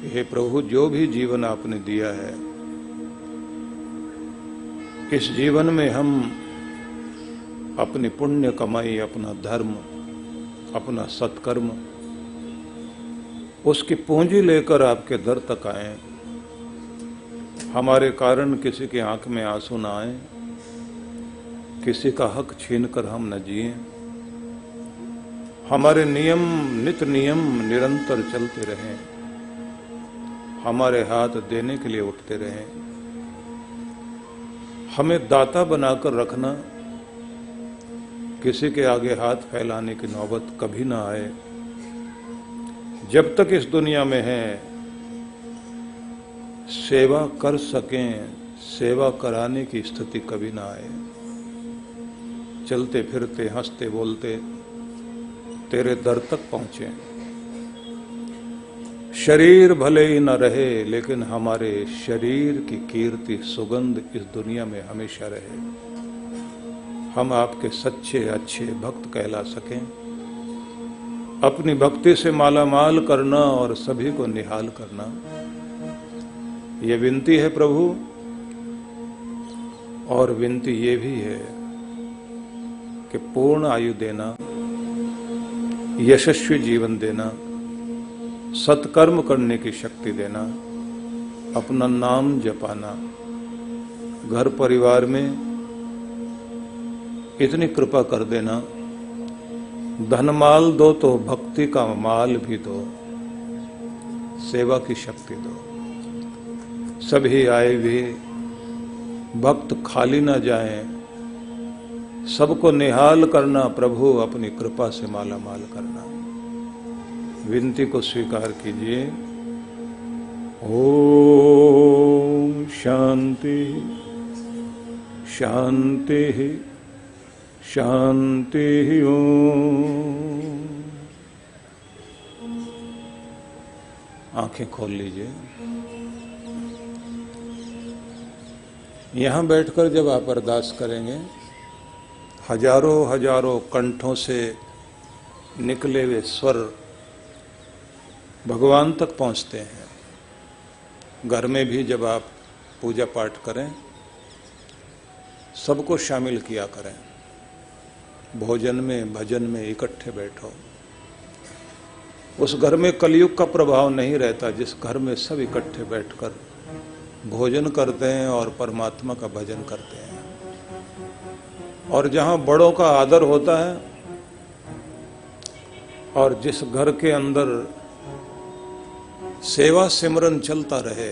हे प्रभु, जो भी जीवन आपने दिया है, इस जीवन में हम अपनी पुण्य कमाई, अपना धर्म, अपना सत्कर्म, उसकी पूंजी लेकर आपके दर तक आए। हमारे कारण किसी की आंख में आंसू ना आए, किसी का हक छीनकर हम न जिए। हमारे नियम, नित नियम निरंतर चलते रहें, हमारे हाथ देने के लिए उठते रहें। हमें दाता बनाकर रखना, किसी के आगे हाथ फैलाने की नौबत कभी ना आए। जब तक इस दुनिया में हैं, सेवा कर सकें, सेवा कराने की स्थिति कभी ना आए। चलते फिरते हंसते बोलते तेरे दर तक पहुंचे। शरीर भले ही न रहे, लेकिन हमारे शरीर की कीर्ति, सुगंध इस दुनिया में हमेशा रहे। हम आपके सच्चे अच्छे भक्त कहला सकें, अपनी भक्ति से मालामाल करना और सभी को निहाल करना, ये विनती है प्रभु। और विनती ये भी है कि पूर्ण आयु देना, यशस्वी जीवन देना, सत्कर्म करने की शक्ति देना, अपना नाम जपाना, घर परिवार में इतनी कृपा कर देना। धनमाल दो तो भक्ति का माल भी दो, सेवा की शक्ति दो। सभी आए हुए भक्त खाली ना जाएं, सबको निहाल करना प्रभु, अपनी कृपा से माला माल करना। विनती को स्वीकार कीजिए। ओम शांति शांति शांति। ओम। आंखें खोल लीजिए। यहां बैठकर जब आप अरदास करेंगे, हजारों हजारों कंठों से निकले हुए स्वर भगवान तक पहुंचते हैं। घर में भी जब आप पूजा पाठ करें, सबको शामिल किया करें। भोजन में, भजन में इकट्ठे बैठो। उस घर में कलयुग का प्रभाव नहीं रहता जिस घर में सब इकट्ठे बैठकर भोजन करते हैं और परमात्मा का भजन करते हैं। और जहां बड़ों का आदर होता है, और जिस घर के अंदर सेवा सिमरन चलता रहे,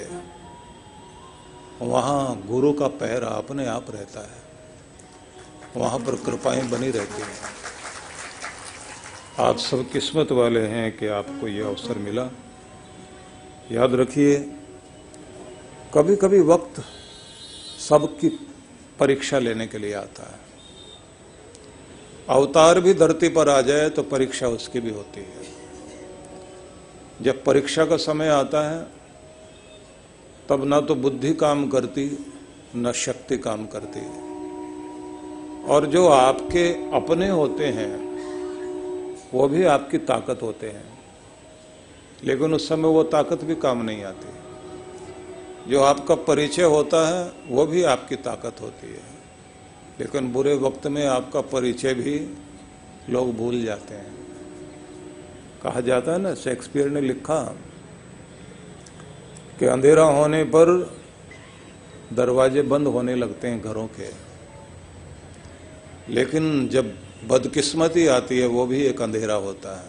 वहां गुरु का पैर अपने आप रहता है, वहां पर कृपाएं बनी रहती हैं। आप सब किस्मत वाले हैं कि आपको यह अवसर मिला। याद रखिए, कभी कभी वक्त सबकी परीक्षा लेने के लिए आता है। अवतार भी धरती पर आ जाए तो परीक्षा उसकी भी होती है। जब परीक्षा का समय आता है, तब ना तो बुद्धि काम करती, न शक्ति काम करती। और जो आपके अपने होते हैं, वो भी आपकी ताकत होते हैं, लेकिन उस समय वो ताकत भी काम नहीं आती। जो आपका परिचय होता है, वो भी आपकी ताकत होती है, लेकिन बुरे वक्त में आपका परिचय भी लोग भूल जाते हैं। कहा जाता है ना, शेक्सपियर ने लिखा कि अंधेरा होने पर दरवाजे बंद होने लगते हैं घरों के, लेकिन जब बदकिस्मती आती है, वो भी एक अंधेरा होता है,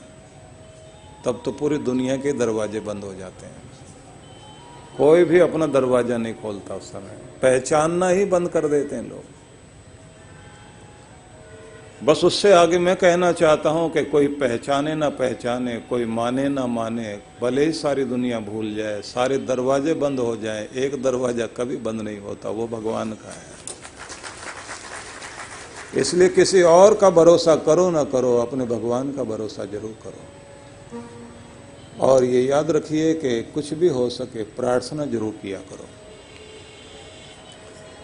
तब तो पूरी दुनिया के दरवाजे बंद हो जाते हैं। कोई भी अपना दरवाजा नहीं खोलता उस समय, पहचानना ही बंद कर देते हैं लोग। बस उससे आगे मैं कहना चाहता हूं कि कोई पहचाने ना पहचाने, कोई माने ना माने, भले ही सारी दुनिया भूल जाए, सारे दरवाजे बंद हो जाए, एक दरवाजा कभी बंद नहीं होता, वो भगवान का है। इसलिए किसी और का भरोसा करो ना करो, अपने भगवान का भरोसा जरूर करो। और ये याद रखिए कि कुछ भी हो सके, प्रार्थना जरूर किया करो।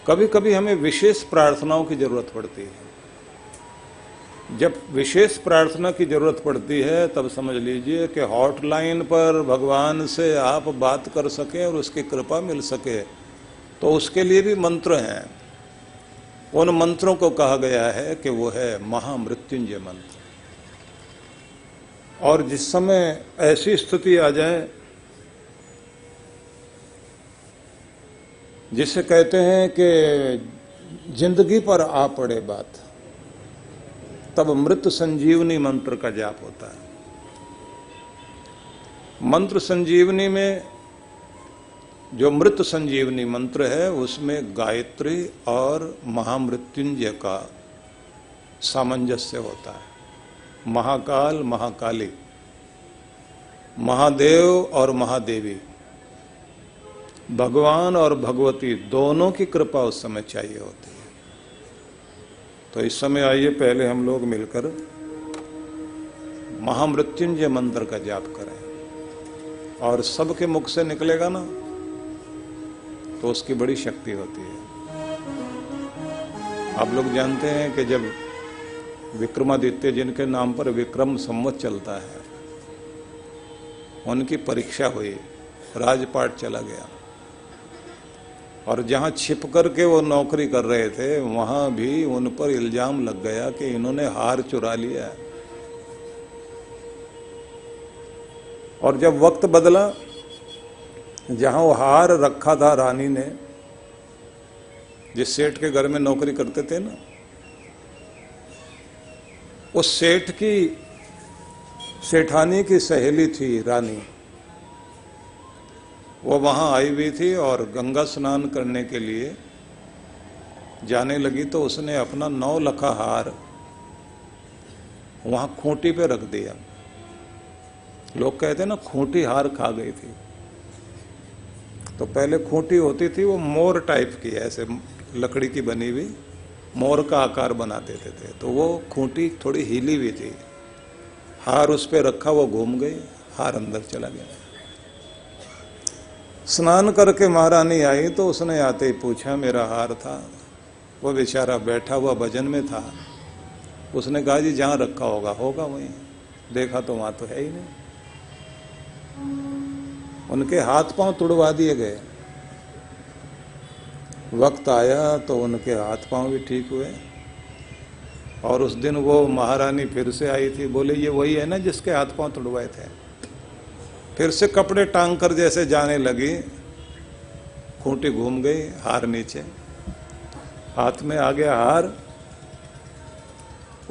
कभी कभी हमें विशेष प्रार्थनाओं की जरूरत पड़ती है। जब विशेष प्रार्थना की जरूरत पड़ती है तब समझ लीजिए कि हॉटलाइन पर भगवान से आप बात कर सकें और उसकी कृपा मिल सके, तो उसके लिए भी मंत्र हैं। उन मंत्रों को कहा गया है कि वो है महामृत्युंजय मंत्र। और जिस समय ऐसी स्थिति आ जाए जिसे कहते हैं कि जिंदगी पर आ पड़े बात, तब मृत संजीवनी मंत्र का जाप होता है। मंत्र संजीवनी में जो मृत संजीवनी मंत्र है उसमें गायत्री और महामृत्युंजय का सामंजस्य होता है। महाकाल महाकाली, महादेव और महादेवी, भगवान और भगवती दोनों की कृपा उस समय चाहिए होती है। तो इस समय आइए पहले हम लोग मिलकर महामृत्युंजय मंत्र का जाप करें, और सबके मुख से निकलेगा ना तो उसकी बड़ी शक्ति होती है। आप लोग जानते हैं कि जब विक्रमादित्य जिनके नाम पर विक्रम संवत चलता है, उनकी परीक्षा हुई, राजपाट चला गया, और जहां छिप करके वो नौकरी कर रहे थे वहां भी उन पर इल्जाम लग गया कि इन्होंने हार चुरा लिया है। और जब वक्त बदला, जहां वो हार रखा था रानी ने, जिस सेठ के घर में नौकरी करते थे ना, उस सेठ की सेठानी की सहेली थी रानी, वो वहां आई हुई थी और गंगा स्नान करने के लिए जाने लगी, तो उसने अपना 9 लखा हार वहां खूंटी पे रख दिया। लोग कहते हैं ना खूंटी हार खा गई थी। तो पहले खूंटी होती थी वो मोर टाइप की, ऐसे लकड़ी की बनी हुई, मोर का आकार बना देते थे, तो वो खूंटी थोड़ी हिली हुई थी। हार उस पे रखा, वो घूम गई, हार अंदर चला गया। स्नान करके महारानी आई तो उसने आते ही पूछा, मेरा हार था। वो बेचारा बैठा हुआ भजन में था। उसने कहा, जी जहां रखा होगा होगा वहीं, देखा तो वहां तो है ही नहीं। उनके हाथ पांव तुड़वा दिए गए। वक्त आया तो उनके हाथ पांव भी ठीक हुए, और उस दिन वो महारानी फिर से आई थी। बोले, ये वही है ना जिसके हाथ पांव तुड़वाए थे। फिर से कपड़े टांग कर जैसे जाने लगी, खूंटी घूम गई, हार नीचे, हाथ में आ गया हार।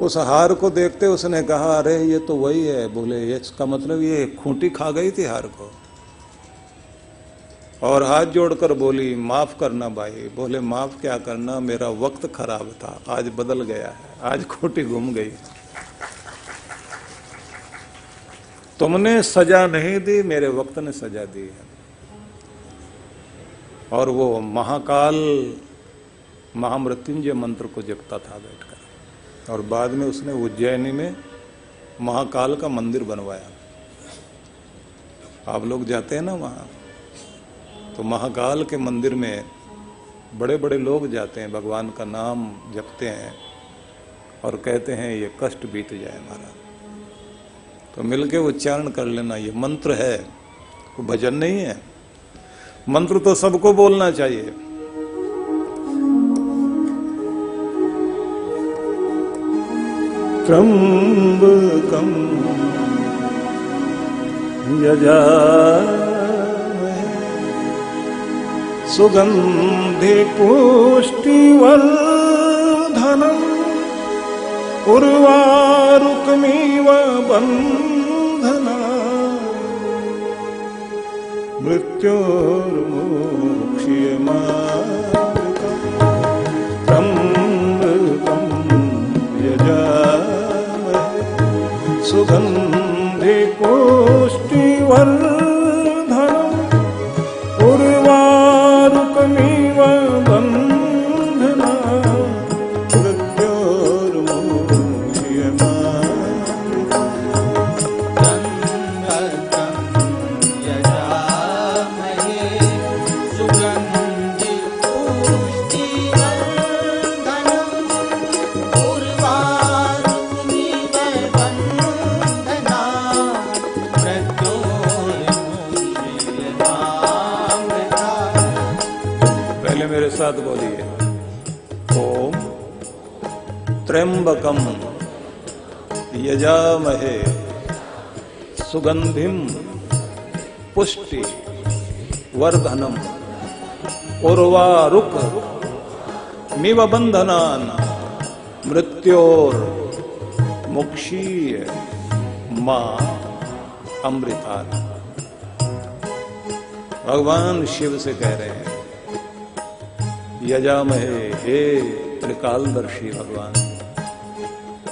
उस हार को देखते उसने कहा, अरे ये तो वही है। बोले, ये इसका मतलब ये खूंटी खा गई थी हार को। और हाथ जोड़कर बोली, माफ करना भाई। बोले, माफ क्या करना, मेरा वक्त खराब था, आज बदल गया है, आज खूंटी घूम गई। तुमने सजा नहीं दी, मेरे वक्त ने सजा दी है। और वो महाकाल महामृत्युंजय मंत्र को जपता था बैठकर, और बाद में उसने उज्जैनी में महाकाल का मंदिर बनवाया। आप लोग जाते हैं ना वहाँ, तो महाकाल के मंदिर में बड़े बड़े लोग जाते हैं, भगवान का नाम जपते हैं और कहते हैं ये कष्ट बीत जाए हमारा। तो मिलके उच्चारण कर लेना, ये मंत्र है, कोई भजन नहीं है। मंत्र तो सबको बोलना चाहिए। त्र्यंबकं यजामहे सुगंधि पुष्टिवर्धनम् उर्वारुकमिव बन्धना मृत्योर्मुक्ष्यमामृतम् त्र्यंबकं यजामहे सुगंधि पुष्टिवर्धनम् उर्वारुकमिव बन्धना मेरे साथ बोलिए, ओम त्र्यंबकम यजामहे सुगंधिम पुष्टि वर्धनम उर्वारुक मिव बंधनान मृत्योर मुक्षीय मां अमृतान। भगवान शिव से कह रहे हैं, यजामहे, हे त्रिकालदर्शी भगवान,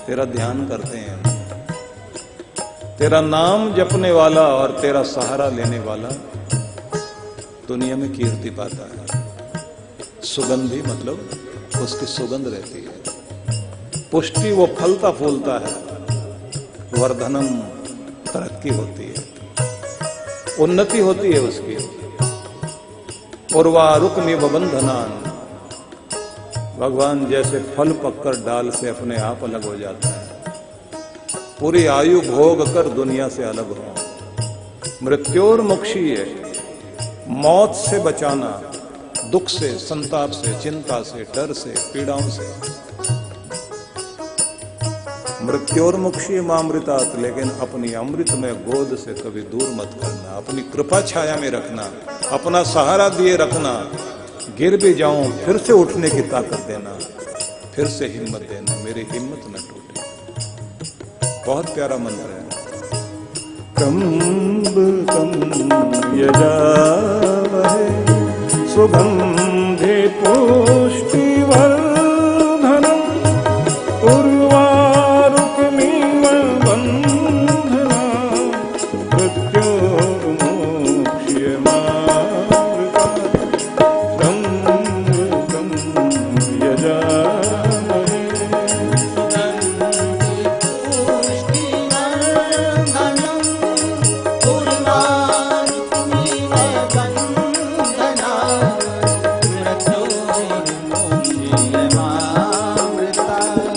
तेरा ध्यान करते हैं, तेरा नाम जपने वाला और तेरा सहारा लेने वाला दुनिया में कीर्ति पाता है। सुगंधी मतलब उसकी सुगंध रहती है, पुष्टि वो फलता फूलता है, वर्धनम तरक्की होती है, उन्नति होती है उसकी, उर्वारुक में बंधनान, भगवान जैसे फल पककर डाल से अपने आप अलग हो जाता है, पूरी आयु भोग कर दुनिया से अलग हो। मृत्योर मुक्षी है, मौत से बचाना, दुख से, संताप से, चिंता से, डर से, पीड़ाओं से। मृत्योर मुक्षी मामृतात, लेकिन अपनी अमृत में गोद से कभी दूर मत करना, अपनी कृपा छाया में रखना, अपना सहारा दिए रखना। गिर भी जाऊं फिर से उठने की ताकत देना, फिर से हिम्मत देना, मेरी हिम्मत न टूटे। बहुत प्यारा मंत्र है। त्र्यंबकं यजामहे सुगंधि पुष्टिवर्धनम् उर्वारुकमिव बन्धनान् मृत्योर्मुक्ष्य मामृतात्। त्र्यंबकं यजामहे सुगंधि पुष्टिवर्धनम् उर्वारुकमिव बन्धनान् मृत्योर्मुक्ष्य मामृतात्।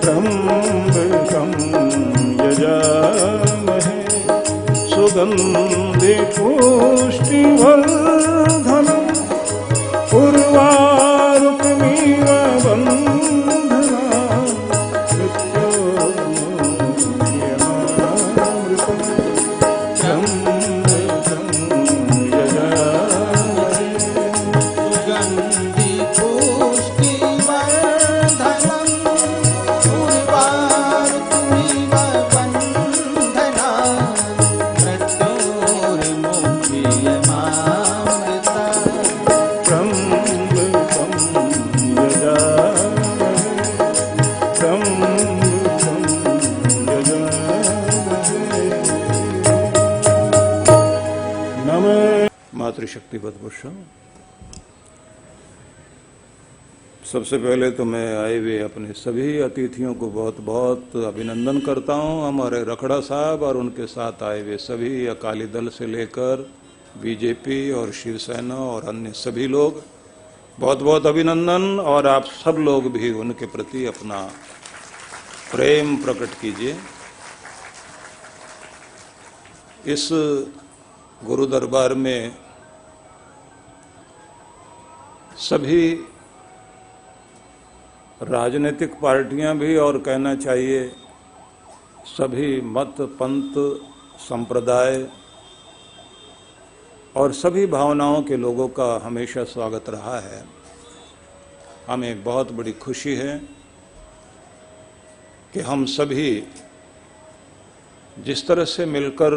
त्र्यंबकं यजामहे सुगंधि पुष्टिवर्धनम् उर्वारुकमिव बन्धनान् मातृशक्ति पद्मभूषण। सबसे पहले तो मैं आए हुए अपने सभी अतिथियों को बहुत बहुत अभिनंदन करता हूं। हमारे रखड़ा साहब और उनके साथ आए हुए सभी अकाली दल से लेकर बीजेपी और शिवसेना और अन्य सभी लोग, बहुत बहुत अभिनंदन। और आप सब लोग भी उनके प्रति अपना प्रेम प्रकट कीजिए। इस गुरु दरबार में सभी राजनीतिक पार्टियां भी, और कहना चाहिए सभी मत, पंथ, संप्रदाय और सभी भावनाओं के लोगों का हमेशा स्वागत रहा है। हमें बहुत बड़ी खुशी है कि हम सभी जिस तरह से मिलकर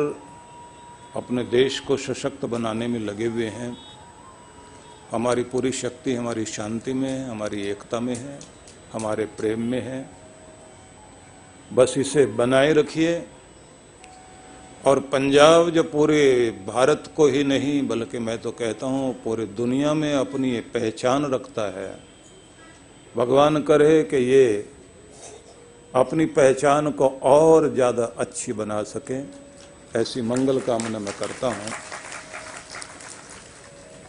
अपने देश को सशक्त बनाने में लगे हुए हैं, हमारी पूरी शक्ति हमारी शांति में है, हमारी एकता में है, हमारे प्रेम में है। बस इसे बनाए रखिए। और पंजाब जो पूरे भारत को ही नहीं बल्कि मैं तो कहता हूँ पूरे दुनिया में अपनी पहचान रखता है, भगवान करे कि ये अपनी पहचान को और ज़्यादा अच्छी बना सके, ऐसी मंगल कामना मैं करता हूँ।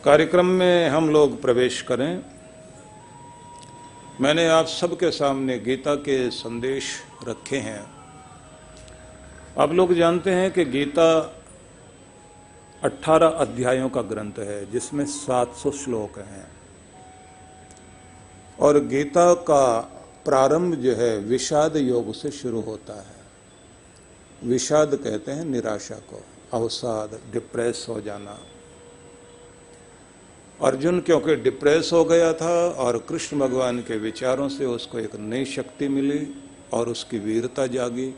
कार्यक्रम में हम लोग प्रवेश करें। मैंने आप सबके सामने गीता के संदेश रखे हैं। आप लोग जानते हैं कि गीता 18 अध्यायों का ग्रंथ है जिसमें 700 श्लोक हैं। और गीता का प्रारंभ जो है विषाद योग से शुरू होता है। विषाद कहते हैं निराशा को, अवसाद, डिप्रेस हो जाना। अर्जुन क्योंकि डिप्रेस हो गया था और कृष्ण भगवान के विचारों से उसको एक नई शक्ति मिली और उसकी वीरता जागी,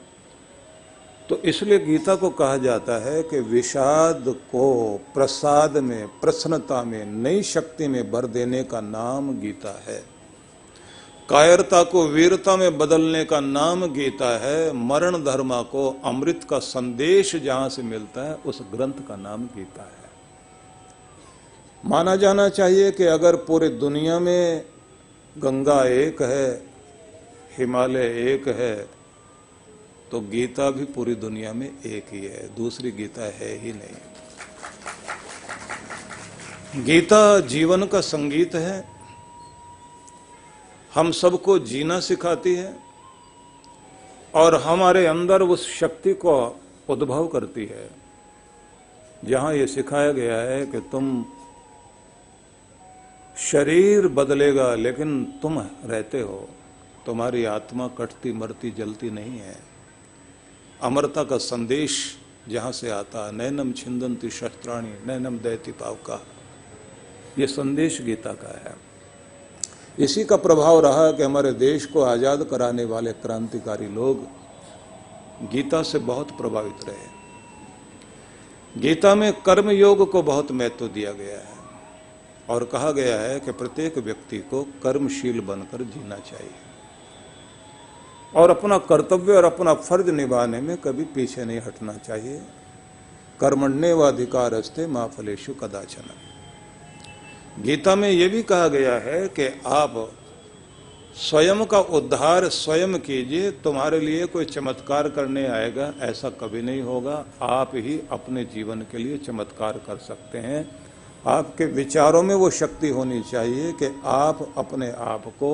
तो इसलिए गीता को कहा जाता है कि विषाद को प्रसाद में, प्रसन्नता में, नई शक्ति में भर देने का नाम गीता है। कायरता को वीरता में बदलने का नाम गीता है। मरण धर्मा को अमृत का संदेश जहां से मिलता है उस ग्रंथ का नाम गीता है। माना जाना चाहिए कि अगर पूरी दुनिया में गंगा एक है, हिमालय एक है, तो गीता भी पूरी दुनिया में एक ही है, दूसरी गीता है ही नहीं। गीता जीवन का संगीत है, हम सबको जीना सिखाती है और हमारे अंदर उस शक्ति को उद्भव करती है। जहां ये सिखाया गया है कि तुम शरीर बदलेगा लेकिन तुम रहते हो, तुम्हारी आत्मा कटती मरती जलती नहीं है। अमरता का संदेश जहां से आता, नैनम छिंदंती शस्त्राणी नैनम दयति पावका, ये संदेश गीता का है। इसी का प्रभाव रहा कि हमारे देश को आजाद कराने वाले क्रांतिकारी लोग गीता से बहुत प्रभावित रहे। गीता में कर्म योग को बहुत महत्व दिया गया है और कहा गया है कि प्रत्येक व्यक्ति को कर्मशील बनकर जीना चाहिए और अपना कर्तव्य और अपना फर्ज निभाने में कभी पीछे नहीं हटना चाहिए। कर्मण्येवाधिकारस्ते मा फलेषु कदाचन। गीता में यह भी कहा गया है कि आप स्वयं का उद्धार स्वयं कीजिए, तुम्हारे लिए कोई चमत्कार करने आएगा ऐसा कभी नहीं होगा। आप ही अपने जीवन के लिए चमत्कार कर सकते हैं। आपके विचारों में वो शक्ति होनी चाहिए कि आप अपने आप को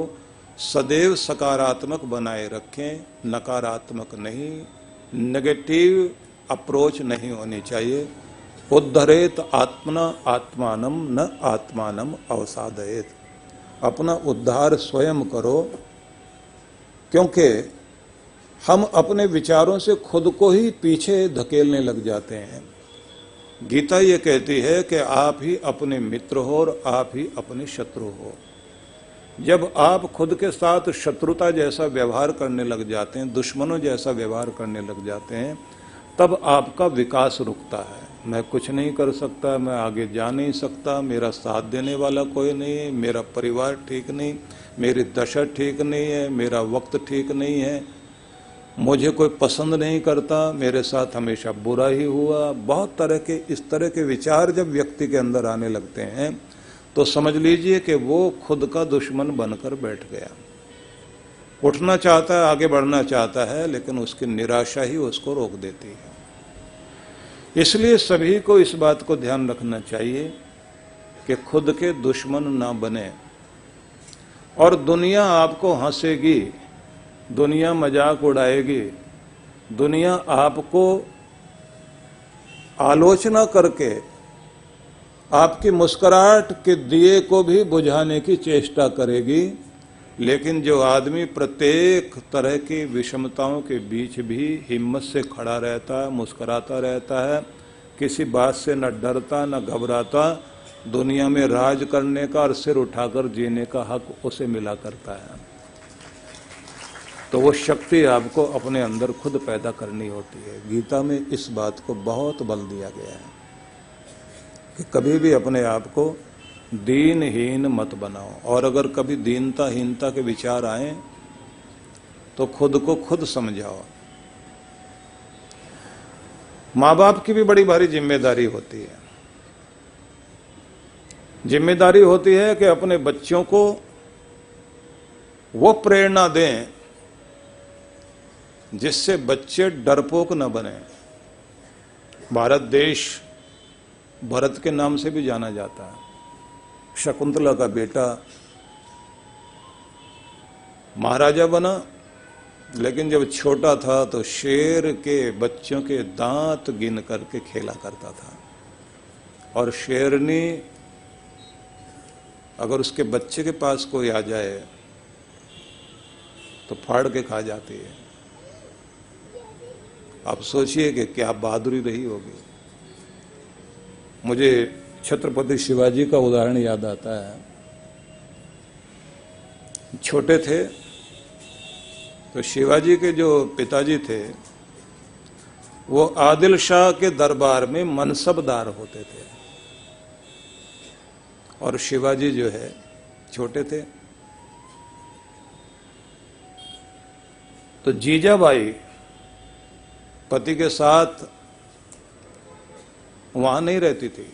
सदैव सकारात्मक बनाए रखें, नकारात्मक नहीं, नेगेटिव अप्रोच नहीं होनी चाहिए। उद्धरेत आत्मना आत्मानम न आत्मानम अवसादयेत। अपना उद्धार स्वयं करो, क्योंकि हम अपने विचारों से खुद को ही पीछे धकेलने लग जाते हैं। गीता ये कहती है कि आप ही अपने मित्र हो और आप ही अपने शत्रु हो। जब आप खुद के साथ शत्रुता जैसा व्यवहार करने लग जाते हैं, दुश्मनों जैसा व्यवहार करने लग जाते हैं, तब आपका विकास रुकता है। मैं कुछ नहीं कर सकता, मैं आगे जा नहीं सकता, मेरा साथ देने वाला कोई नहीं है, मेरा परिवार ठीक नहीं, मेरी दशा ठीक नहीं है, मेरा वक्त ठीक नहीं है, मुझे कोई पसंद नहीं करता, मेरे साथ हमेशा बुरा ही हुआ। बहुत तरह के इस तरह के विचार जब व्यक्ति के अंदर आने लगते हैं तो समझ लीजिए कि वो खुद का दुश्मन बनकर बैठ गया। उठना चाहता है, आगे बढ़ना चाहता है, लेकिन उसकी निराशा ही उसको रोक देती है। इसलिए सभी को इस बात को ध्यान रखना चाहिए कि खुद के दुश्मन ना बने। और दुनिया आपको हंसेगी, दुनिया मजाक उड़ाएगी, दुनिया आपको आलोचना करके आपकी मुस्कुराहट के दिए को भी बुझाने की चेष्टा करेगी, लेकिन जो आदमी प्रत्येक तरह की विषमताओं के बीच भी हिम्मत से खड़ा रहता है, मुस्कुराता रहता है, किसी बात से न डरता न घबराता, दुनिया में राज करने का और सिर उठाकर जीने का हक उसे मिला करता है। तो वो शक्ति आपको अपने अंदर खुद पैदा करनी होती है। गीता में इस बात को बहुत बल दिया गया है कि कभी भी अपने आप को दीनहीन मत बनाओ, और अगर कभी दीनता हीनता के विचार आए तो खुद को खुद समझाओ। माँ बाप की भी बड़ी भारी जिम्मेदारी होती है। जिम्मेदारी होती है कि अपने बच्चों को वो प्रेरणा दें जिससे बच्चे डरपोक न बने। भारत देश भरत के नाम से भी जाना जाता है। शकुंतला का बेटा महाराजा बना, लेकिन जब छोटा था तो शेर के बच्चों के दांत गिन करके खेला करता था, और शेरनी अगर उसके बच्चे के पास कोई आ जाए तो फाड़ के खा जाती है। आप सोचिए कि क्या बहादुरी रही होगी। मुझे छत्रपति शिवाजी का उदाहरण याद आता है। छोटे थे तो शिवाजी के जो पिताजी थे वो आदिल शाह के दरबार में मनसबदार होते थे और शिवाजी जो है छोटे थे। तो जीजाबाई पति के साथ वहां नहीं रहती थी,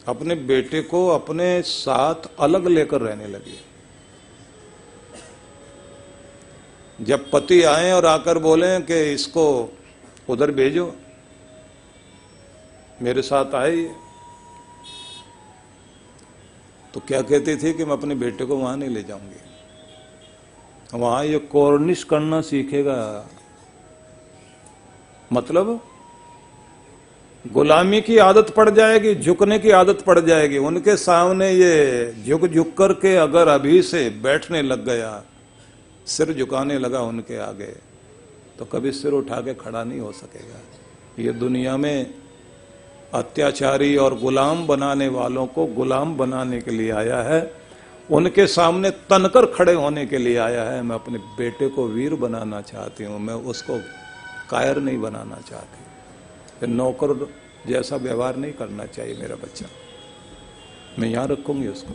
अपने बेटे को अपने साथ अलग लेकर रहने लगी। जब पति आए और आकर बोले कि इसको उधर भेजो, मेरे साथ आए, तो क्या कहती थी कि मैं अपने बेटे को वहां नहीं ले जाऊंगी, वहां ये कॉर्निश करना सीखेगा। मतलब गुलामी की आदत पड़ जाएगी, झुकने की आदत पड़ जाएगी। उनके सामने ये झुक झुक करके अगर अभी से बैठने लग गया, सिर झुकाने लगा उनके आगे, तो कभी सिर उठा के खड़ा नहीं हो सकेगा। ये दुनिया में अत्याचारी और गुलाम बनाने वालों को गुलाम बनाने के लिए आया है, उनके सामने तनकर खड़े होने के लिए आया है। मैं अपने बेटे को वीर बनाना चाहती हूँ, मैं उसको कायर नहीं बनाना चाहती। फिर नौकर जैसा व्यवहार नहीं करना चाहिए मेरा बच्चा, मैं यहां रखूंगी उसको।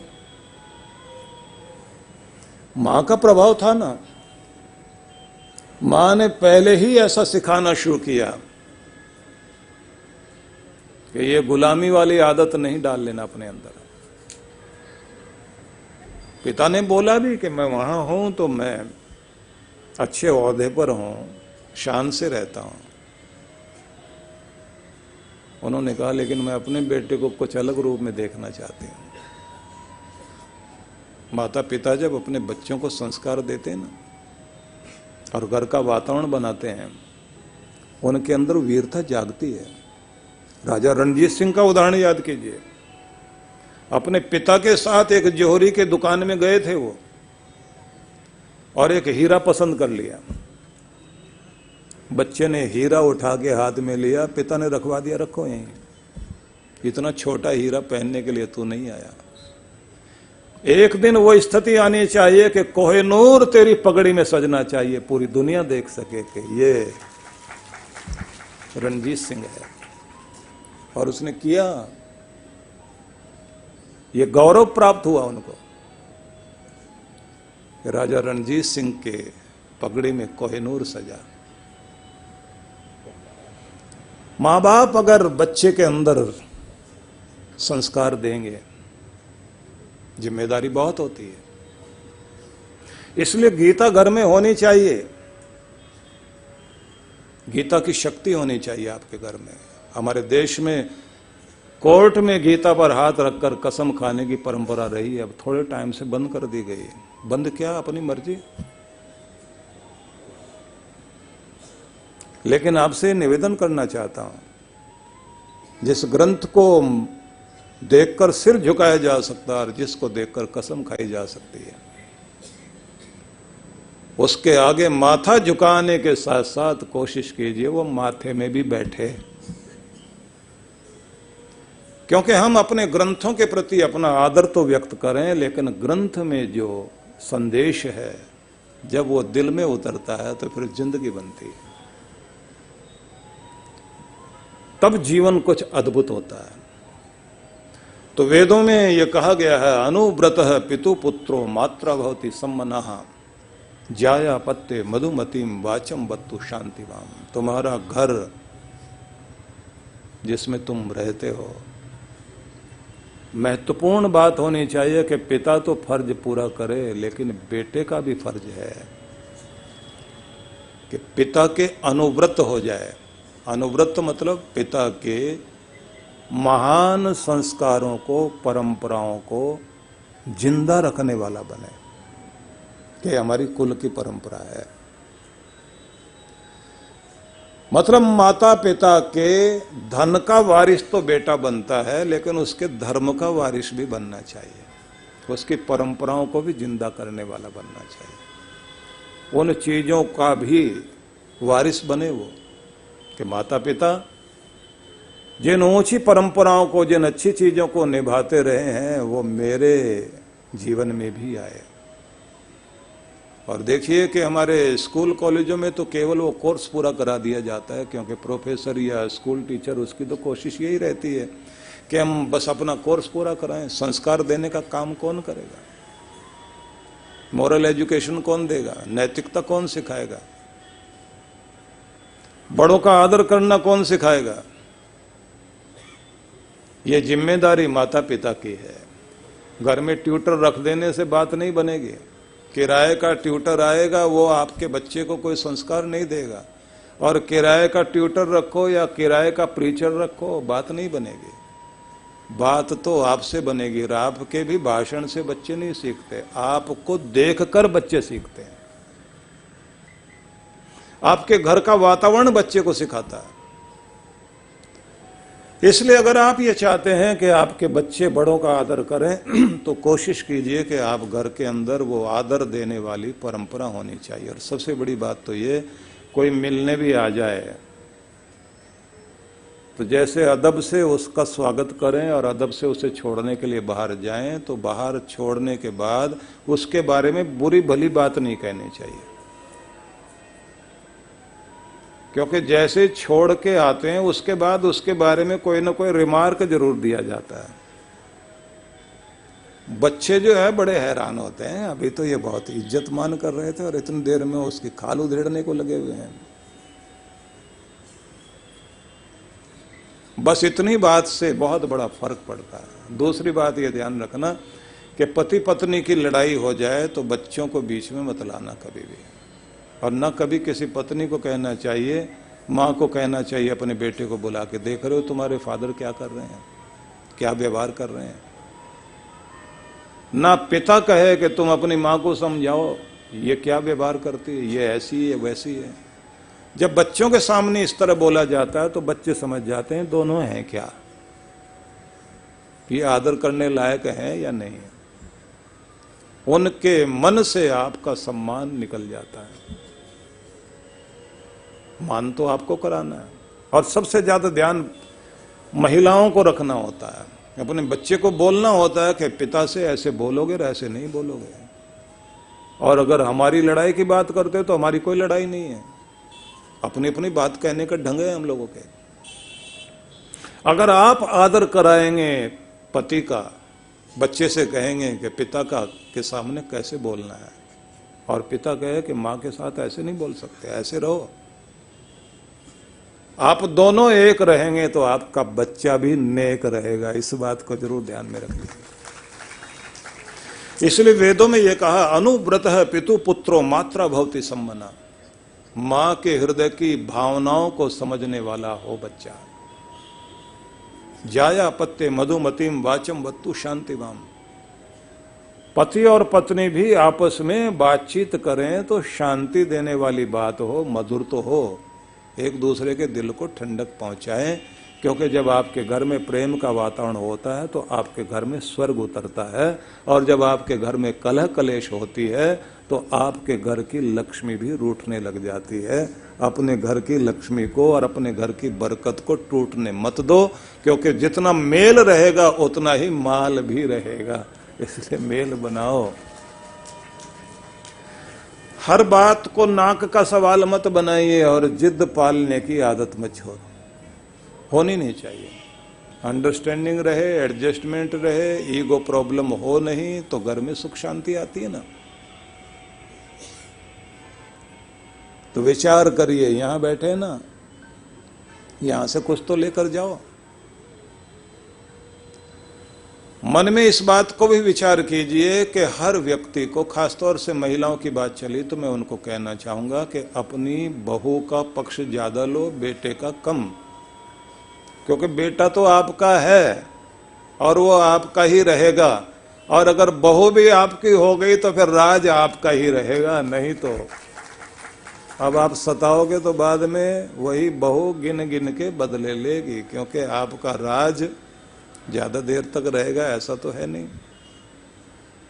मां का प्रभाव था ना, मां ने पहले ही ऐसा सिखाना शुरू किया कि ये गुलामी वाली आदत नहीं डाल लेना अपने अंदर। पिता ने बोला भी कि मैं वहां हूं तो मैं अच्छे ओहदे पर हूं, शान से रहता हूं। उन्होंने कहा लेकिन मैं अपने बेटे को कुछ अलग रूप में देखना चाहती हूं। माता पिता जब अपने बच्चों को संस्कार देते हैं ना और घर का वातावरण बनाते हैं, उनके अंदर वीरता जागती है। राजा रणजीत सिंह का उदाहरण याद कीजिए। अपने पिता के साथ एक जौहरी के दुकान में गए थे वो, और एक हीरा पसंद कर लिया। बच्चे ने हीरा उठा के हाथ में लिया, पिता ने रखवा दिया, रखो यहीं, इतना छोटा हीरा पहनने के लिए तू नहीं आया। एक दिन वो स्थिति आनी चाहिए कि कोहिनूर तेरी पगड़ी में सजना चाहिए, पूरी दुनिया देख सके कि ये रणजीत सिंह है। और उसने किया, ये गौरव प्राप्त हुआ उनको कि राजा रणजीत सिंह के पगड़ी में कोहिनूर सजा। मां बाप अगर बच्चे के अंदर संस्कार देंगे, जिम्मेदारी बहुत होती है। इसलिए गीता घर में होनी चाहिए, गीता की शक्ति होनी चाहिए आपके घर में। हमारे देश में कोर्ट में गीता पर हाथ रखकर कसम खाने की परंपरा रही है, अब थोड़े टाइम से बंद कर दी गई। बंद क्या, अपनी मर्जी। लेकिन आपसे निवेदन करना चाहता हूं, जिस ग्रंथ को देखकर सिर झुकाया जा सकता है और जिसको देखकर कसम खाई जा सकती है, उसके आगे माथा झुकाने के साथ साथ कोशिश कीजिए वो माथे में भी बैठे। क्योंकि हम अपने ग्रंथों के प्रति अपना आदर तो व्यक्त करें, लेकिन ग्रंथ में जो संदेश है जब वो दिल में उतरता है तो फिर जिंदगी बनती है, तब जीवन कुछ अद्भुत होता है। तो वेदों में यह कहा गया है, अनुव्रतः पितु पुत्रो मात्रा भवति सम्मनः जाया पत्ते मधुमतीम वाचम बत्तु शांतिवाम। तुम्हारा घर जिसमें तुम रहते हो, महत्वपूर्ण बात होनी चाहिए कि पिता तो फर्ज पूरा करे, लेकिन बेटे का भी फर्ज है कि पिता के अनुव्रत हो जाए। अनुव्रत मतलब पिता के महान संस्कारों को, परंपराओं को जिंदा रखने वाला बने, कि हमारी कुल की परंपरा है। मतलब माता पिता के धन का वारिस तो बेटा बनता है, लेकिन उसके धर्म का वारिस भी बनना चाहिए। उसकी परंपराओं को भी जिंदा करने वाला बनना चाहिए। उन चीजों का भी वारिस बने वो, कि माता पिता जिन ऊंची परंपराओं को, जिन अच्छी चीजों को निभाते रहे हैं, वो मेरे जीवन में भी आए। और देखिए कि हमारे स्कूल कॉलेजों में तो केवल वो कोर्स पूरा करा दिया जाता है, क्योंकि प्रोफेसर या स्कूल टीचर उसकी तो कोशिश यही रहती है कि हम बस अपना कोर्स पूरा कराएं। संस्कार देने का काम कौन करेगा? मॉरल एजुकेशन कौन देगा? नैतिकता कौन सिखाएगा? बड़ों का आदर करना कौन सिखाएगा? ये जिम्मेदारी माता पिता की है। घर में ट्यूटर रख देने से बात नहीं बनेगी। किराए का ट्यूटर आएगा, वो आपके बच्चे को कोई संस्कार नहीं देगा। और किराए का ट्यूटर रखो या किराए का प्रीचर रखो, बात नहीं बनेगी। बात तो आपसे बनेगी। और आपके भी भाषण से बच्चे नहीं सीखते, आपको देखकर बच्चे सीखते हैं। आपके घर का वातावरण बच्चे को सिखाता है। इसलिए अगर आप ये चाहते हैं कि आपके बच्चे बड़ों का आदर करें, तो कोशिश कीजिए कि आप घर के अंदर वो आदर देने वाली परंपरा होनी चाहिए। और सबसे बड़ी बात तो ये, कोई मिलने भी आ जाए तो जैसे अदब से उसका स्वागत करें और अदब से उसे छोड़ने के लिए बाहर जाएं, तो बाहर छोड़ने के बाद उसके बारे में बुरी भली बात नहीं कहनी चाहिए। क्योंकि जैसे छोड़ के आते हैं उसके बाद उसके बारे में कोई ना कोई रिमार्क जरूर दिया जाता है। बच्चे जो है बड़े हैरान होते हैं, अभी तो ये बहुत इज्जत मान कर रहे थे और इतनी देर में उसकी खाल उधेड़ने को लगे हुए हैं। बस इतनी बात से बहुत बड़ा फर्क पड़ता है। दूसरी बात ये ध्यान रखना कि पति पत्नी की लड़ाई हो जाए तो बच्चों को बीच में मत लाना कभी भी। और न कभी किसी पत्नी को कहना चाहिए, माँ को कहना चाहिए अपने बेटे को बुला के, देख रहे हो तुम्हारे फादर क्या कर रहे हैं, क्या व्यवहार कर रहे हैं। ना पिता कहे कि तुम अपनी माँ को समझाओ ये क्या व्यवहार करती है, ये ऐसी है वैसी है। जब बच्चों के सामने इस तरह बोला जाता है तो बच्चे समझ जाते हैं दोनों हैं क्या, ये आदर करने लायक है या नहीं है। उनके मन से आपका सम्मान निकल जाता है। मान तो आपको कराना है। और सबसे ज्यादा ध्यान महिलाओं को रखना होता है। अपने बच्चे को बोलना होता है कि पिता से ऐसे बोलोगे और ऐसे नहीं बोलोगे। और अगर हमारी लड़ाई की बात करते हो तो हमारी कोई लड़ाई नहीं है, अपनी अपनी बात कहने का ढंग है हम लोगों के। अगर आप आदर कराएंगे पति का, बच्चे से कहेंगे कि पिता का के सामने कैसे बोलना है, और पिता कहे कि माँ के साथ ऐसे नहीं बोल सकते, ऐसे रहो, आप दोनों एक रहेंगे तो आपका बच्चा भी नेक रहेगा। इस बात को जरूर ध्यान में रखिए। इसलिए वेदों में यह कहा, अनुव्रतः पितु पुत्रो मात्रा भवति सम्मना। मां के हृदय की भावनाओं को समझने वाला हो बच्चा। जाया पत्ते मधुमतीम वाचम वत्तु शांतिवाम। पति और पत्नी भी आपस में बातचीत करें तो शांति देने वाली बात हो, मधुर तो हो, एक दूसरे के दिल को ठंडक पहुंचाएं। क्योंकि जब आपके घर में प्रेम का वातावरण होता है तो आपके घर में स्वर्ग उतरता है। और जब आपके घर में कलह कलेश होती है तो आपके घर की लक्ष्मी भी रूठने लग जाती है। अपने घर की लक्ष्मी को और अपने घर की बरकत को टूटने मत दो, क्योंकि जितना मेल रहेगा उतना ही माल भी रहेगा। इसलिए मेल बनाओ। हर बात को नाक का सवाल मत बनाइए और जिद पालने की आदत मत छोड़ो, होनी नहीं चाहिए। अंडरस्टैंडिंग रहे, एडजस्टमेंट रहे, ईगो प्रॉब्लम हो नहीं तो घर में सुख शांति आती है ना। तो विचार करिए, यहां बैठे ना, यहां से कुछ तो लेकर जाओ। मन में इस बात को भी विचार कीजिए कि हर व्यक्ति को, खासतौर से महिलाओं की बात चली तो मैं उनको कहना चाहूंगा कि अपनी बहू का पक्ष ज्यादा लो, बेटे का कम। क्योंकि बेटा तो आपका है और वो आपका ही रहेगा। और अगर बहू भी आपकी हो गई तो फिर राज आपका ही रहेगा। नहीं तो अब आप सताओगे तो बाद में वही बहू गिन गिन के बदले लेगी, क्योंकि आपका राज ज्यादा देर तक रहेगा ऐसा तो है नहीं।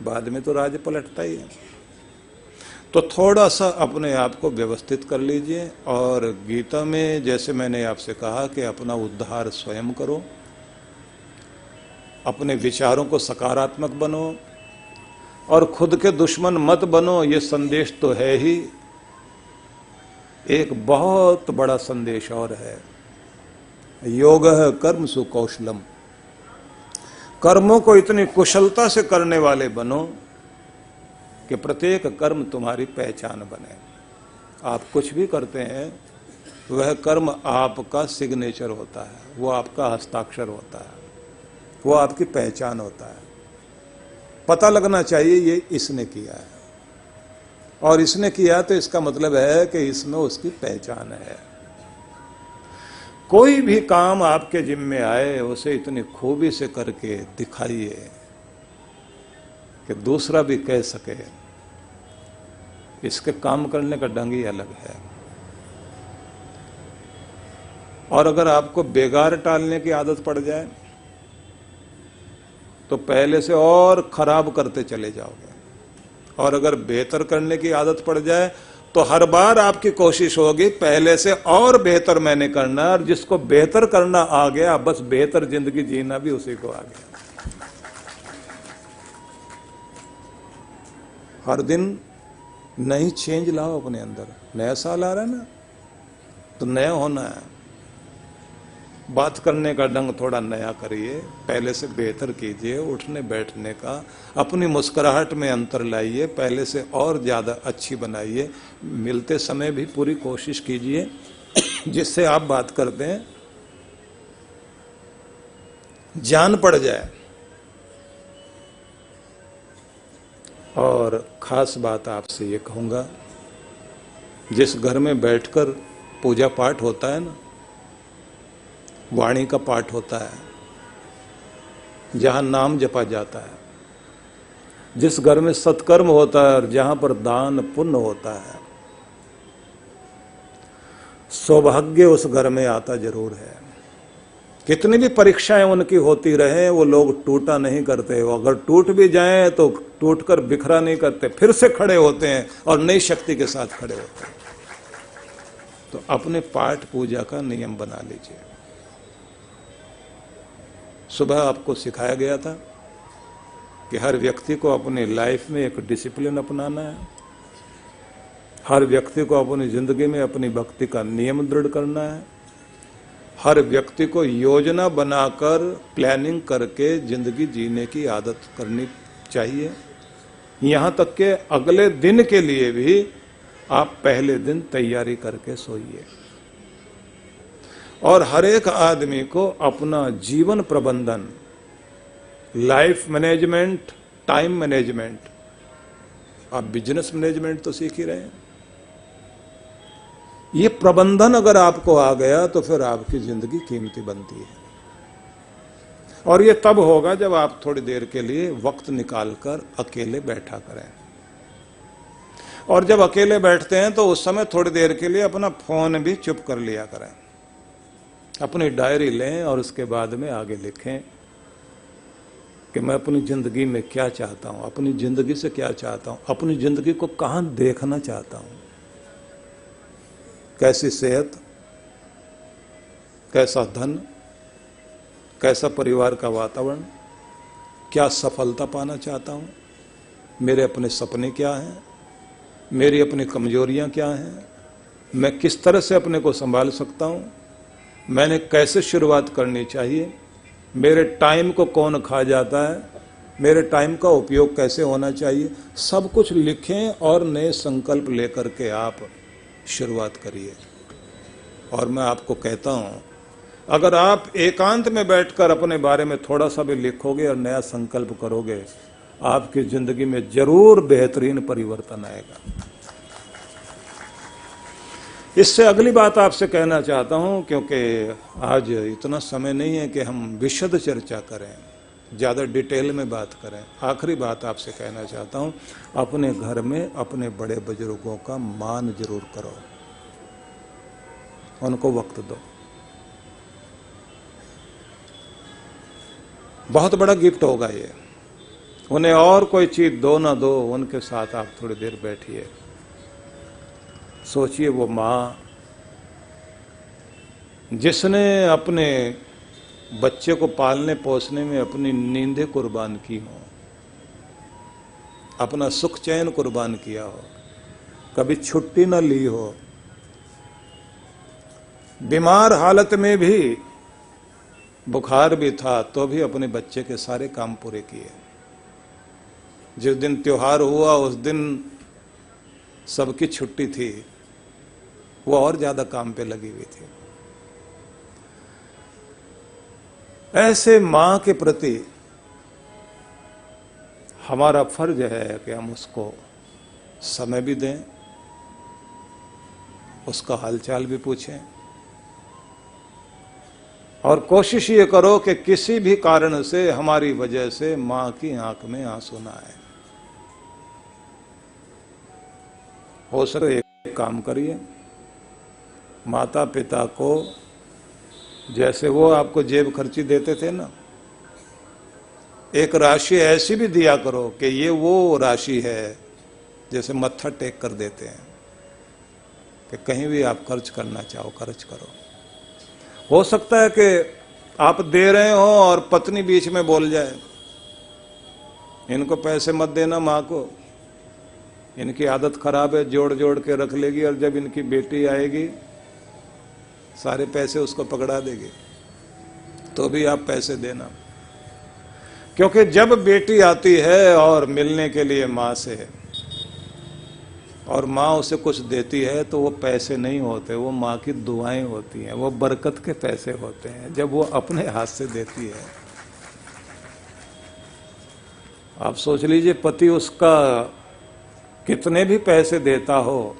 बाद में तो राज्य पलटता ही है। तो थोड़ा सा अपने आप को व्यवस्थित कर लीजिए। और गीता में जैसे मैंने आपसे कहा कि अपना उद्धार स्वयं करो, अपने विचारों को सकारात्मक बनो और खुद के दुश्मन मत बनो, ये संदेश तो है ही। एक बहुत बड़ा संदेश और है, योगः कर्मसु कौशलम। कर्मों को इतनी कुशलता से करने वाले बनो कि प्रत्येक कर्म तुम्हारी पहचान बने। आप कुछ भी करते हैं वह कर्म आपका सिग्नेचर होता है, वो आपका हस्ताक्षर होता है, वो आपकी पहचान होता है। पता लगना चाहिए ये इसने किया है, और इसने किया तो इसका मतलब है कि इसमें उसकी पहचान है। कोई भी काम आपके जिम्मे आए उसे इतनी खूबी से करके दिखाइए कि दूसरा भी कह सके इसके काम करने का ढंग ही अलग है। और अगर आपको बेगार टालने की आदत पड़ जाए तो पहले से और खराब करते चले जाओगे, और अगर बेहतर करने की आदत पड़ जाए तो हर बार आपकी कोशिश होगी पहले से और बेहतर मैंने करना, और जिसको बेहतर करना आ गया बस बेहतर जिंदगी जीना भी उसी को आ गया। हर दिन नई चेंज लाओ अपने अंदर। नया साल आ रहा है ना, तो नया होना है। बात करने का ढंग थोड़ा नया करिए, पहले से बेहतर कीजिए, उठने बैठने का, अपनी मुस्कुराहट में अंतर लाइए, पहले से और ज़्यादा अच्छी बनाइए। मिलते समय भी पूरी कोशिश कीजिए जिससे आप बात करते हैं जान पड़ जाए। और खास बात आपसे ये कहूँगा, जिस घर में बैठकर पूजा पाठ होता है ना, वाणी का पाठ होता है, जहां नाम जपा जाता है, जिस घर में सत्कर्म होता है और जहां पर दान पुण्य होता है, सौभाग्य उस घर में आता जरूर है। कितनी भी परीक्षाएं उनकी होती रहे, वो लोग टूटा नहीं करते। वो अगर टूट भी जाएं तो टूटकर बिखरा नहीं करते, फिर से खड़े होते हैं और नई शक्ति के साथ खड़े होते हैं। तो अपने पाठ पूजा का नियम बना लीजिए। सुबह आपको सिखाया गया था कि हर व्यक्ति को अपनी लाइफ में एक डिसिप्लिन अपनाना है, हर व्यक्ति को अपनी जिंदगी में अपनी भक्ति का नियम दृढ़ करना है, हर व्यक्ति को योजना बनाकर प्लानिंग करके जिंदगी जीने की आदत करनी चाहिए। यहां तक कि अगले दिन के लिए भी आप पहले दिन तैयारी करके सोइए। और हर एक आदमी को अपना जीवन प्रबंधन, लाइफ मैनेजमेंट, टाइम मैनेजमेंट, आप बिजनेस मैनेजमेंट तो सीख ही रहे हैं, ये प्रबंधन अगर आपको आ गया तो फिर आपकी जिंदगी कीमती बनती है। और ये तब होगा जब आप थोड़ी देर के लिए वक्त निकालकर अकेले बैठा करें। और जब अकेले बैठते हैं तो उस समय थोड़ी देर के लिए अपना फोन भी चुप कर लिया करें, अपनी डायरी लें और उसके बाद में आगे लिखें कि मैं अपनी जिंदगी में क्या चाहता हूं, अपनी जिंदगी से क्या चाहता हूं, अपनी जिंदगी को कहां देखना चाहता हूं, कैसी सेहत, कैसा धन, कैसा परिवार का वातावरण, क्या सफलता पाना चाहता हूं, मेरे अपने सपने क्या हैं, मेरी अपनी कमजोरियां क्या हैं, मैं किस तरह से अपने को संभाल सकता हूं, मैंने कैसे शुरुआत करनी चाहिए, मेरे टाइम को कौन खा जाता है, मेरे टाइम का उपयोग कैसे होना चाहिए। सब कुछ लिखें और नए संकल्प लेकर के आप शुरुआत करिए। और मैं आपको कहता हूं, अगर आप एकांत में बैठकर अपने बारे में थोड़ा सा भी लिखोगे और नया संकल्प करोगे, आपकी जिंदगी में जरूर बेहतरीन परिवर्तन आएगा। इससे अगली बात आपसे कहना चाहता हूं, क्योंकि आज इतना समय नहीं है कि हम विशद चर्चा करें, ज़्यादा डिटेल में बात करें। आखिरी बात आपसे कहना चाहता हूं, अपने घर में अपने बड़े बुजुर्गों का मान जरूर करो, उनको वक्त दो। बहुत बड़ा गिफ्ट होगा ये, उन्हें और कोई चीज दो ना दो, उनके साथ आप थोड़ी देर बैठिए, सोचिए वो माँ जिसने अपने बच्चे को पालने पोसने में अपनी नींदें कुर्बान की हो, अपना सुख चैन कुर्बान किया हो, कभी छुट्टी न ली हो, बीमार हालत में भी, बुखार भी था तो भी अपने बच्चे के सारे काम पूरे किए। जिस दिन त्योहार हुआ उस दिन सबकी छुट्टी थी, वो और ज्यादा काम पे लगी हुई थी। ऐसे मां के प्रति हमारा फर्ज है कि हम उसको समय भी दें, उसका हालचाल भी पूछें, और कोशिश ये करो कि किसी भी कारण से हमारी वजह से मां की आंख में आंसू ना आए। हो सके एक काम करिए, माता पिता को जैसे वो आपको जेब खर्ची देते थे ना, एक राशि ऐसी भी दिया करो कि ये वो राशि है जैसे मत्था टेक कर देते हैं कि कहीं भी आप खर्च करना चाहो खर्च करो। हो सकता है कि आप दे रहे हो और पत्नी बीच में बोल जाए, इनको पैसे मत देना माँ को, इनकी आदत खराब है, जोड़ जोड़ के रख लेगी और जब इनकी बेटी आएगी सारे पैसे उसको पकड़ा देगी, तो भी आप पैसे देना। क्योंकि जब बेटी आती है और मिलने के लिए माँ से, और माँ उसे कुछ देती है, तो वो पैसे नहीं होते, वो माँ की दुआएं होती हैं, वो बरकत के पैसे होते हैं जब वो अपने हाथ से देती है। आप सोच लीजिए, पति उसका कितने भी पैसे देता हो,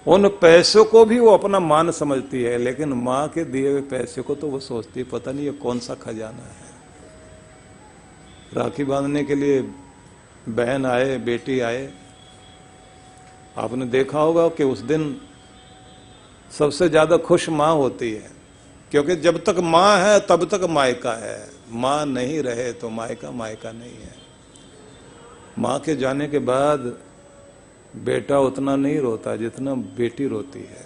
उन पैसों को भी वो अपना मान समझती है, लेकिन माँ के दिए हुए पैसे को तो वो सोचती है पता नहीं ये कौन सा खजाना है। राखी बांधने के लिए बहन आए, बेटी आए, आपने देखा होगा कि उस दिन सबसे ज्यादा खुश माँ होती है, क्योंकि जब तक माँ है तब तक मायका है, माँ नहीं रहे तो मायका मायका नहीं है। माँ के जाने के बाद बेटा उतना नहीं रोता जितना बेटी रोती है।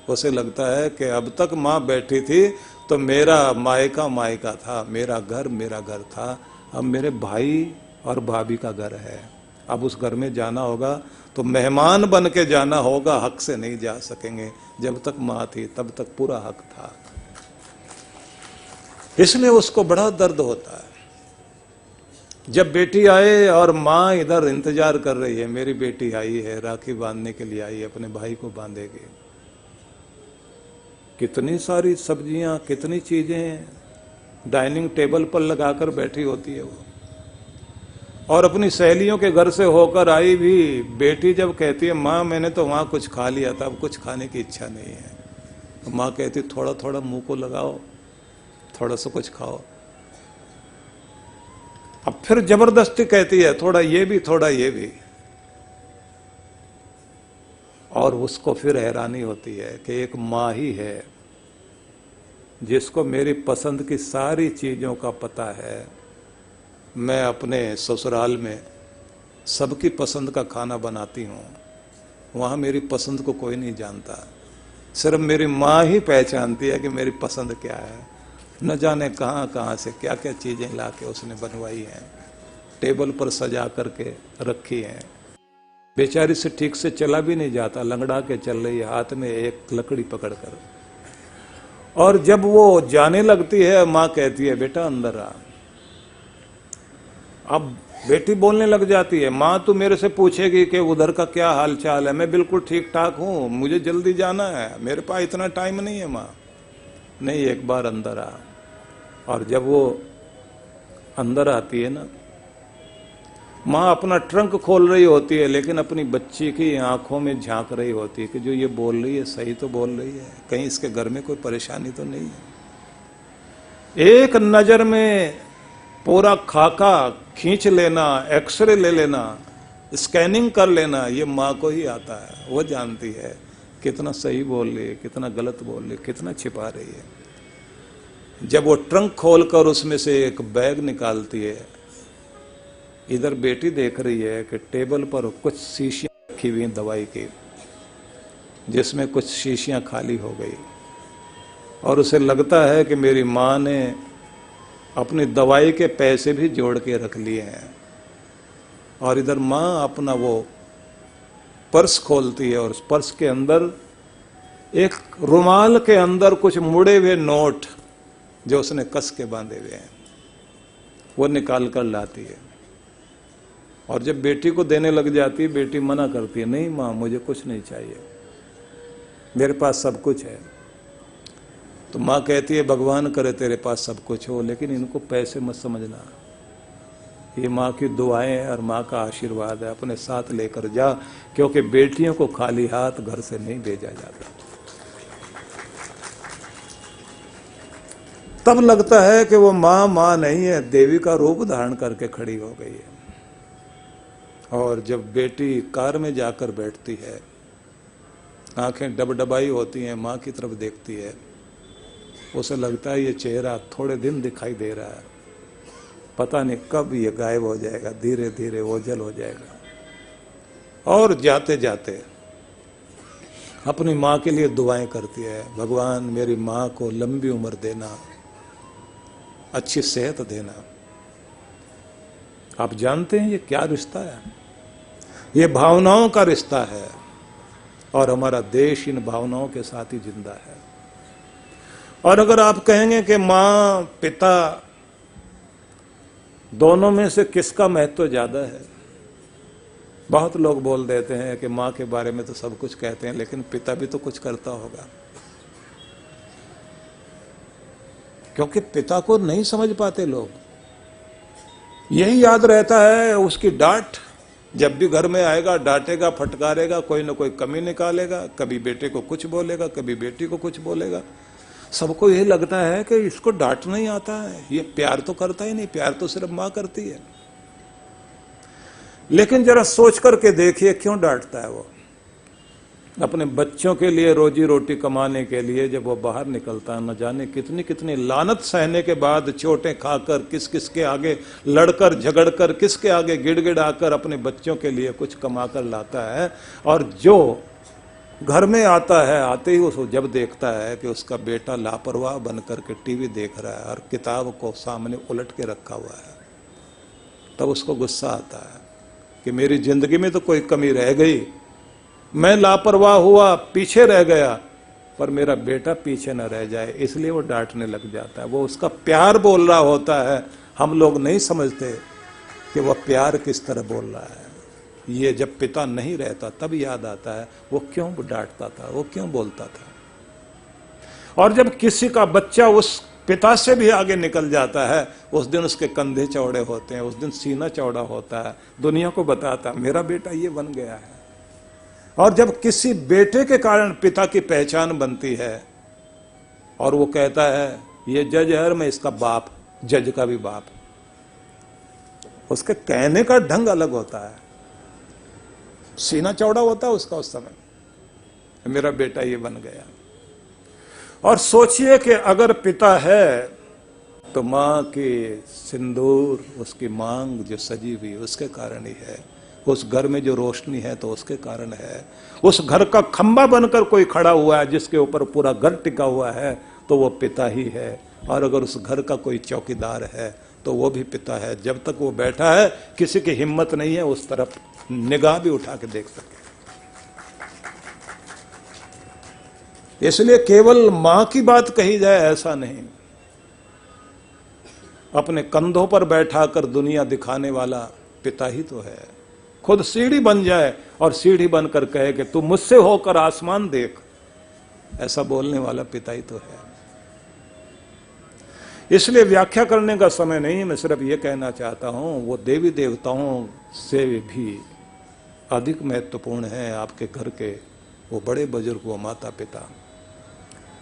उसे लगता है कि अब तक माँ बैठी थी तो मेरा मायका मायका था, मेरा घर था, अब मेरे भाई और भाभी का घर है, अब उस घर में जाना होगा तो मेहमान बन के जाना होगा, हक से नहीं जा सकेंगे। जब तक माँ थी तब तक पूरा हक था, इसलिए उसको बड़ा दर्द होता है। जब बेटी आए और माँ इधर इंतजार कर रही है, मेरी बेटी आई है, राखी बांधने के लिए आई है, अपने भाई को बांधेगी। कितनी सारी सब्जियां, कितनी चीजें डाइनिंग टेबल पर लगाकर बैठी होती है वो, और अपनी सहेलियों के घर से होकर आई भी बेटी जब कहती है माँ मैंने तो वहां कुछ खा लिया था, अब कुछ खाने की इच्छा नहीं है, तो माँ कहती थोड़ा थोड़ा मुंह को लगाओ, थोड़ा सा कुछ खाओ। अब फिर जबरदस्ती कहती है थोड़ा ये भी, थोड़ा ये भी, और उसको फिर हैरानी होती है कि एक माँ ही है जिसको मेरी पसंद की सारी चीजों का पता है। मैं अपने ससुराल में सबकी पसंद का खाना बनाती हूँ, वहाँ मेरी पसंद को कोई नहीं जानता, सिर्फ मेरी माँ ही पहचानती है कि मेरी पसंद क्या है। न जाने कहाँ कहाँ से क्या क्या चीजें लाके उसने बनवाई हैं, टेबल पर सजा करके रखी हैं। बेचारी से ठीक से चला भी नहीं जाता, लंगड़ा के चल रही है, हाथ में एक लकड़ी पकड़कर। और जब वो जाने लगती है, माँ कहती है बेटा अंदर आ। अब बेटी बोलने लग जाती है, माँ तू मेरे से पूछेगी कि उधर का क्या हाल चाल है, मैं बिल्कुल ठीक ठाक हूँ, मुझे जल्दी जाना है, मेरे पास इतना टाइम नहीं है। माँ नहीं, एक बार अंदर आ। और जब वो अंदर आती है ना, माँ अपना ट्रंक खोल रही होती है, लेकिन अपनी बच्ची की आंखों में झांक रही होती है कि जो ये बोल रही है सही तो बोल रही है, कहीं इसके घर में कोई परेशानी तो नहीं है। एक नजर में पूरा खाका खींच लेना, एक्सरे ले लेना, स्कैनिंग कर लेना, ये माँ को ही आता है। वो जानती है कितना सही बोल रही है, कितना गलत बोल रही है, कितना छिपा रही है। जब वो ट्रंक खोलकर उसमें से एक बैग निकालती है, इधर बेटी देख रही है कि टेबल पर कुछ शीशियां रखी हुई दवाई की, जिसमें कुछ शीशियां खाली हो गई, और उसे लगता है कि मेरी माँ ने अपनी दवाई के पैसे भी जोड़ के रख लिए हैं। और इधर माँ अपना वो पर्स खोलती है और उस पर्स के अंदर एक रुमाल के अंदर कुछ मुड़े हुए नोट जो उसने कस के बांधे हुए हैं वो निकाल कर लाती है। और जब बेटी को देने लग जाती है, बेटी मना करती है, नहीं माँ मुझे कुछ नहीं चाहिए, मेरे पास सब कुछ है। तो माँ कहती है भगवान करे तेरे पास सब कुछ हो, लेकिन इनको पैसे मत समझना, ये माँ की दुआएं हैं और माँ का आशीर्वाद है, अपने साथ लेकर जा, क्योंकि बेटियों को खाली हाथ घर से नहीं भेजा जाता। तब लगता है कि वो माँ माँ नहीं है, देवी का रूप धारण करके खड़ी हो गई है। और जब बेटी कार में जाकर बैठती है, आंखें डबडबाई होती हैं, माँ की तरफ देखती है, उसे लगता है ये चेहरा थोड़े दिन दिखाई दे रहा है, पता नहीं कब ये गायब हो जाएगा, धीरे धीरे ओझल हो जाएगा। और जाते जाते अपनी माँ के लिए दुआएं करती है, भगवान मेरी माँ को लंबी उम्र देना, अच्छी सेहत देना। आप जानते हैं ये क्या रिश्ता है? ये भावनाओं का रिश्ता है, और हमारा देश इन भावनाओं के साथ ही जिंदा है। और अगर आप कहेंगे कि माँ पिता दोनों में से किसका महत्व ज्यादा है, बहुत लोग बोल देते हैं कि माँ के बारे में तो सब कुछ कहते हैं, लेकिन पिता भी तो कुछ करता होगा, क्योंकि पिता को नहीं समझ पाते लोग। यही याद रहता है उसकी डांट, जब भी घर में आएगा डांटेगा, फटकारेगा, कोई ना कोई कमी निकालेगा, कभी बेटे को कुछ बोलेगा, कभी बेटी को कुछ बोलेगा। सबको यही लगता है कि इसको डांटना ही आता है, ये प्यार तो करता ही नहीं, प्यार तो सिर्फ मां करती है। लेकिन जरा सोच करके देखिए क्यों डांटता है वो? अपने बच्चों के लिए रोजी रोटी कमाने के लिए जब वो बाहर निकलता है, न जाने कितनी कितनी लानत सहने के बाद, चोटें खाकर, किस किस के आगे लड़कर झगड़कर, किसके आगे गिड़गिड़ाकर अपने बच्चों के लिए कुछ कमा कर लाता है। और जो घर में आता है, आते ही उसको जब देखता है कि उसका बेटा लापरवाह बनकर के टीवी देख रहा है और किताब को सामने उलट के रखा हुआ है, तब उसको गुस्सा आता है कि मेरी जिंदगी में तो कोई कमी रह गई, मैं लापरवाह हुआ, पीछे रह गया, पर मेरा बेटा पीछे न रह जाए, इसलिए वो डांटने लग जाता है। वो उसका प्यार बोल रहा होता है, हम लोग नहीं समझते कि वह प्यार किस तरह बोल रहा है। ये जब पिता नहीं रहता तब याद आता है वो क्यों डांटता था, वो क्यों बोलता था। और जब किसी का बच्चा उस पिता से भी आगे निकल जाता है, उस दिन उसके कंधे चौड़े होते हैं, उस दिन सीना चौड़ा होता है, दुनिया को बताता मेरा बेटा ये बन गया है। और जब किसी बेटे के कारण पिता की पहचान बनती है और वो कहता है ये जज है, मैं इसका बाप, जज का भी बाप, उसके कहने का ढंग अलग होता है, सीना चौड़ा होता है उसका उस समय, मेरा बेटा ये बन गया। और सोचिए कि अगर पिता है तो मां की सिंदूर, उसकी मांग जो सजी हुई उसके कारण ही है, उस घर में जो रोशनी है तो उसके कारण है, उस घर का खंबा बनकर कोई खड़ा हुआ है जिसके ऊपर पूरा घर टिका हुआ है तो वो पिता ही है। और अगर उस घर का कोई चौकीदार है तो वो भी पिता है। जब तक वो बैठा है किसी की हिम्मत नहीं है उस तरफ निगाह भी उठा के देख सके। इसलिए केवल मां की बात कही जाए ऐसा नहीं, अपने कंधों पर बैठाकर दुनिया दिखाने वाला पिता ही तो है। खुद सीढ़ी बन जाए और सीढ़ी बनकर कहे कि तू मुझसे होकर आसमान देख, ऐसा बोलने वाला पिता ही तो है। इसलिए व्याख्या करने का समय नहीं, मैं सिर्फ ये कहना चाहता हूं वो देवी देवताओं से भी अधिक महत्वपूर्ण है आपके घर के वो बड़े बुजुर्ग, वो माता पिता।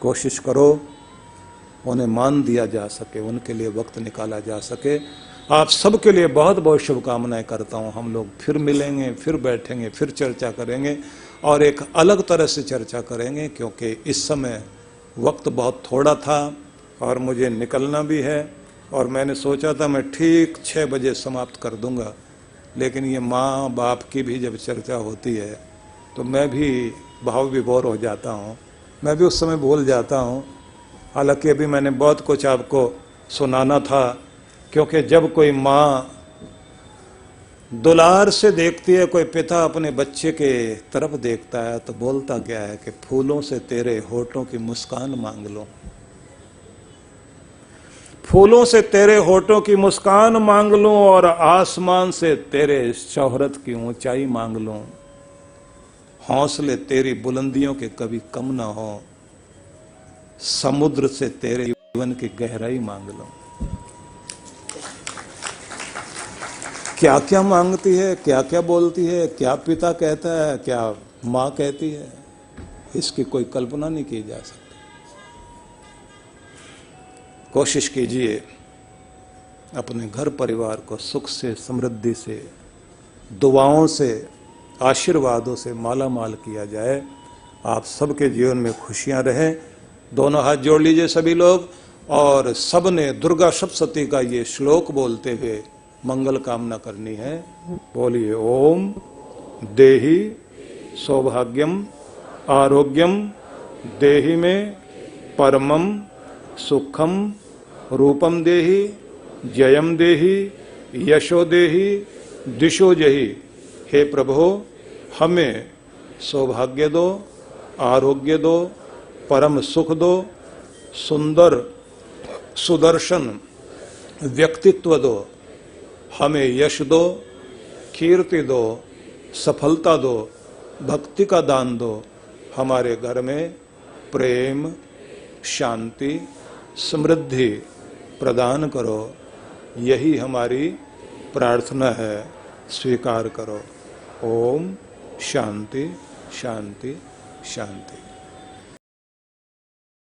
कोशिश करो उन्हें मान दिया जा सके, उनके लिए वक्त निकाला जा सके। आप सबके लिए बहुत बहुत शुभकामनाएं करता हूं। हम लोग फिर मिलेंगे, फिर बैठेंगे, फिर चर्चा करेंगे और एक अलग तरह से चर्चा करेंगे, क्योंकि इस समय वक्त बहुत थोड़ा था और मुझे निकलना भी है। और मैंने सोचा था मैं ठीक 6 बजे समाप्त कर दूंगा, लेकिन ये माँ बाप की भी जब चर्चा होती है तो मैं भी भाव विभोर हो जाता हूँ, मैं भी उस समय भूल जाता हूँ। हालांकि अभी मैंने बहुत कुछ आपको सुनाना था, क्योंकि जब कोई माँ दुलार से देखती है, कोई पिता अपने बच्चे के तरफ देखता है, तो बोलता क्या है कि फूलों से तेरे होठों की मुस्कान मांग लो, फूलों से तेरे होठों की मुस्कान मांग लूं और आसमान से तेरे शोहरत की ऊंचाई मांग लूं, हौसले तेरी बुलंदियों के कभी कम ना हो, समुद्र से तेरे जीवन की गहराई मांग लूं। क्या क्या मांगती है, क्या क्या बोलती है, क्या पिता कहता है, क्या माँ कहती है, इसकी कोई कल्पना नहीं की जा सकती। कोशिश कीजिए अपने घर परिवार को सुख से, समृद्धि से, दुआओं से, आशीर्वादों से माला माल किया जाए। आप सबके जीवन में खुशियां रहें। दोनों हाथ जोड़ लीजिए सभी लोग, और सबने दुर्गा सप्तशती का ये श्लोक बोलते हुए मंगल कामना करनी है। बोलिए ओम देहि सौभाग्यम आरोग्यम देहि में परमम सुखम रूपम देहि जयम देहि यशो देहि दिशो जहि। हे प्रभु, हमें सौभाग्य दो, आरोग्य दो, परम सुख दो, सुंदर सुदर्शन व्यक्तित्व दो, हमें यश दो, कीर्ति दो, सफलता दो, भक्ति का दान दो। हमारे घर में प्रेम, शांति, समृद्धि प्रदान करो। यही हमारी प्रार्थना है, स्वीकार करो। ओम शांति शांति शांति।